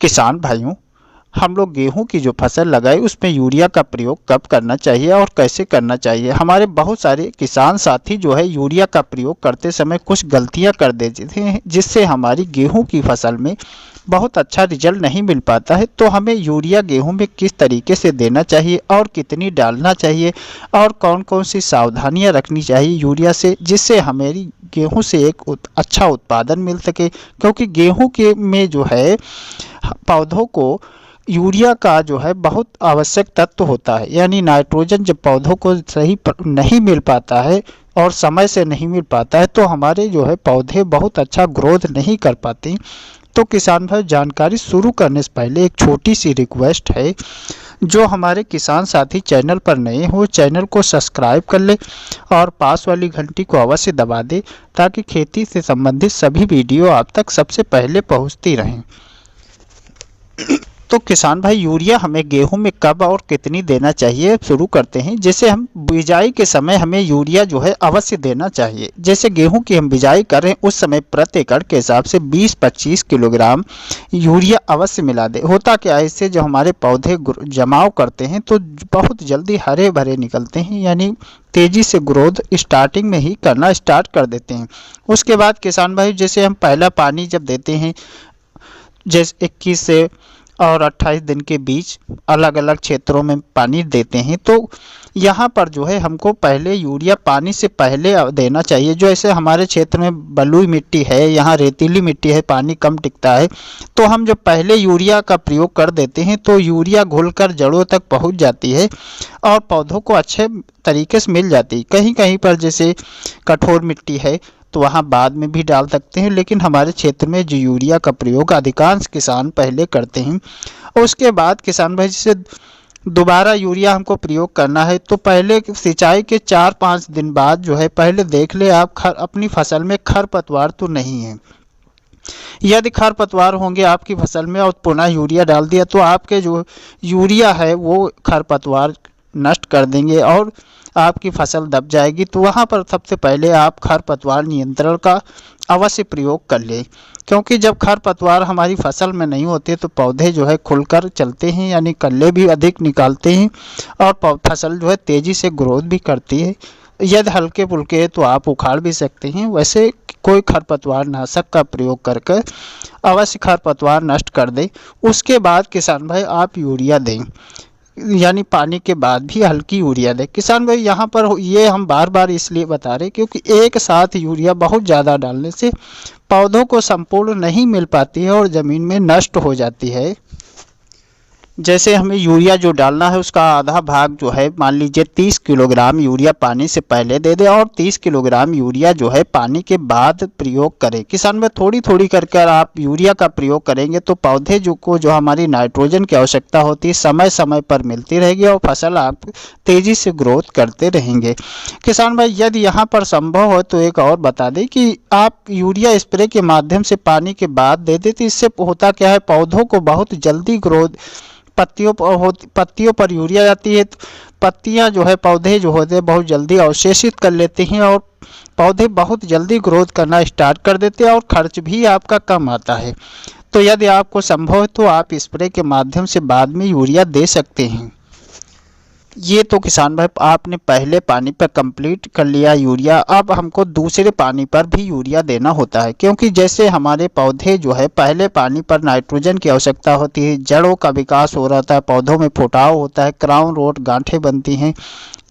किसान भाइयों, हम लोग गेहूं की जो फसल लगाए उसमें यूरिया का प्रयोग कब करना चाहिए और कैसे करना चाहिए। हमारे बहुत सारे किसान साथी जो है यूरिया का प्रयोग करते समय कुछ गलतियां कर देते हैं, जिससे हमारी गेहूं की फसल में बहुत अच्छा रिजल्ट नहीं मिल पाता है। तो हमें यूरिया गेहूं में किस तरीके से देना चाहिए और कितनी डालना चाहिए और कौन कौन सी सावधानियां रखनी चाहिए यूरिया से, जिससे हमारी गेहूं से एक अच्छा उत्पादन मिल सके। क्योंकि गेहूं के में जो है पौधों को यूरिया का जो है बहुत आवश्यक तत्व होता है, यानी नाइट्रोजन जब पौधों को सही नहीं मिल पाता है और समय से नहीं मिल पाता है तो हमारे जो है पौधे बहुत अच्छा ग्रोथ नहीं कर पाते। तो किसान भाई, जानकारी शुरू करने से पहले एक छोटी सी रिक्वेस्ट है, जो हमारे किसान साथी चैनल पर नए हो चैनल को सब्सक्राइब कर ले और पास वाली घंटी को अवश्य दबा दे, ताकि खेती से संबंधित सभी वीडियो आप तक सबसे पहले पहुंचती रहें। तो किसान भाई, यूरिया हमें गेहूं में कब और कितनी देना चाहिए शुरू करते हैं। जैसे हम बिजाई के समय हमें यूरिया जो है अवश्य देना चाहिए। जैसे गेहूं की हम बिजाई कर रहे हैं उस समय प्रति एकड़ के हिसाब से 20-25 किलोग्राम यूरिया अवश्य मिला दे। होता क्या है, इससे जो हमारे पौधे जमाव करते हैं तो बहुत जल्दी हरे भरे निकलते हैं, यानी तेजी से ग्रोथ स्टार्टिंग में ही करना स्टार्ट कर देते हैं। उसके बाद किसान भाई, जैसे हम पहला पानी जब देते हैं, जैसे 21 से और 28 दिन के बीच अलग अलग क्षेत्रों में पानी देते हैं, तो यहाँ पर जो है हमको पहले यूरिया पानी से पहले देना चाहिए। जो ऐसे हमारे क्षेत्र में बलुई मिट्टी है, यहाँ रेतीली मिट्टी है, पानी कम टिकता है, तो हम जब पहले यूरिया का प्रयोग कर देते हैं तो यूरिया घुलकर जड़ों तक पहुँच जाती है और पौधों को अच्छे तरीके से मिल जाती है। कहीं कहीं पर जैसे कठोर मिट्टी है तो वहाँ बाद में भी डाल सकते हैं, लेकिन हमारे क्षेत्र में जो यूरिया का प्रयोग अधिकांश किसान पहले करते हैं। उसके बाद किसान भाई, जैसे दोबारा यूरिया हमको प्रयोग करना है तो पहले सिंचाई के 4-5 दिन बाद जो है पहले देख ले आप अपनी फसल में खरपतवार तो नहीं है। यदि खरपतवार होंगे आपकी फसल में और पुनः यूरिया डाल दिया तो आपके जो यूरिया है वो खरपतवार नष्ट कर देंगे और आपकी फसल दब जाएगी। तो वहाँ पर सबसे पहले आप खरपतवार नियंत्रण का अवश्य प्रयोग कर ले, क्योंकि जब खरपतवार हमारी फसल में नहीं होते तो पौधे जो है खुलकर चलते हैं, यानी कल्ले भी अधिक निकालते हैं और फसल जो है तेज़ी से ग्रोथ भी करती है। यदि हल्के फुल्के है तो आप उखाड़ भी सकते हैं। वैसे कोई खरपतवार नाशक का प्रयोग करके अवश्य खरपतवार नष्ट कर दे। उसके बाद किसान भाई आप यूरिया दें, यानी पानी के बाद भी हल्की यूरिया दें। किसान भाई, यहाँ पर ये हम बार बार इसलिए बता रहे क्योंकि एक साथ यूरिया बहुत ज़्यादा डालने से पौधों को संपूर्ण नहीं मिल पाती है और ज़मीन में नष्ट हो जाती है। जैसे हमें यूरिया जो डालना है उसका आधा भाग जो है, मान लीजिए 30 किलोग्राम यूरिया पानी से पहले दे दे और 30 किलोग्राम यूरिया जो है पानी के बाद प्रयोग करें। किसान में थोड़ी थोड़ी करके आप यूरिया का प्रयोग करेंगे तो पौधे जो हमारी नाइट्रोजन की आवश्यकता होती है समय समय पर मिलती रहेगी और फसल आप तेज़ी से ग्रोथ करते रहेंगे। किसान भाई, यदि यहाँ पर संभव हो तो एक और बता दें कि आप यूरिया स्प्रे के माध्यम से पानी के बाद दे दें, तो इससे होता क्या है, पौधों को बहुत जल्दी ग्रोथ पत्तियों पर यूरिया जाती है, पत्तियां जो है पौधे जो होते हैं बहुत जल्दी अवशेषित कर लेते हैं और पौधे बहुत जल्दी ग्रोथ करना स्टार्ट कर देते हैं और खर्च भी आपका कम आता है। तो यदि आपको संभव है तो आप स्प्रे के माध्यम से बाद में यूरिया दे सकते हैं। ये तो किसान भाई आपने पहले पानी पर कंप्लीट कर लिया यूरिया। अब हमको दूसरे पानी पर भी यूरिया देना होता है, क्योंकि जैसे हमारे पौधे जो है पहले पानी पर नाइट्रोजन की आवश्यकता होती है, जड़ों का विकास हो रहा है, पौधों में फुटाव होता है, क्राउन रूट गांठें बनती हैं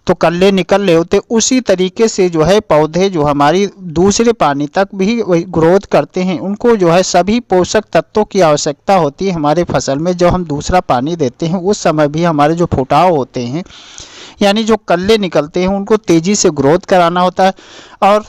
तो कल्ले निकल रहे होते, उसी तरीके से जो है पौधे जो हमारी दूसरे पानी तक भी ग्रोथ करते हैं। उनको जो है सभी पोषक तत्वों की आवश्यकता होती है हमारे फसल में। जब हम दूसरा पानी देते हैं उस समय भी हमारे जो फुटाव होते हैं, यानी जो कल्ले निकलते हैं, उनको तेज़ी से ग्रोथ कराना होता है और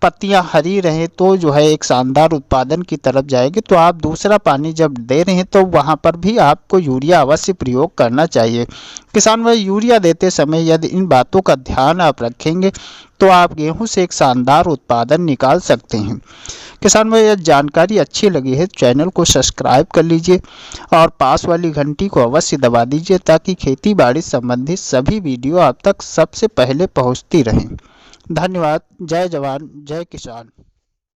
पत्तियां हरी रहें तो जो है एक शानदार उत्पादन की तरफ जाएगी। तो आप दूसरा पानी जब दे रहे हैं तो वहां पर भी आपको यूरिया अवश्य प्रयोग करना चाहिए। किसान भाई, यूरिया देते समय यदि इन बातों का ध्यान आप रखेंगे तो आप गेहूं से एक शानदार उत्पादन निकाल सकते हैं। किसान भाई, यह जानकारी अच्छी लगी है चैनल को सब्सक्राइब कर लीजिए और पास वाली घंटी को अवश्य दबा दीजिए, ताकि खेती बाड़ी संबंधित सभी वीडियो आप तक सबसे पहले पहुंचती रहें। धन्यवाद। जय जवान जय किसान।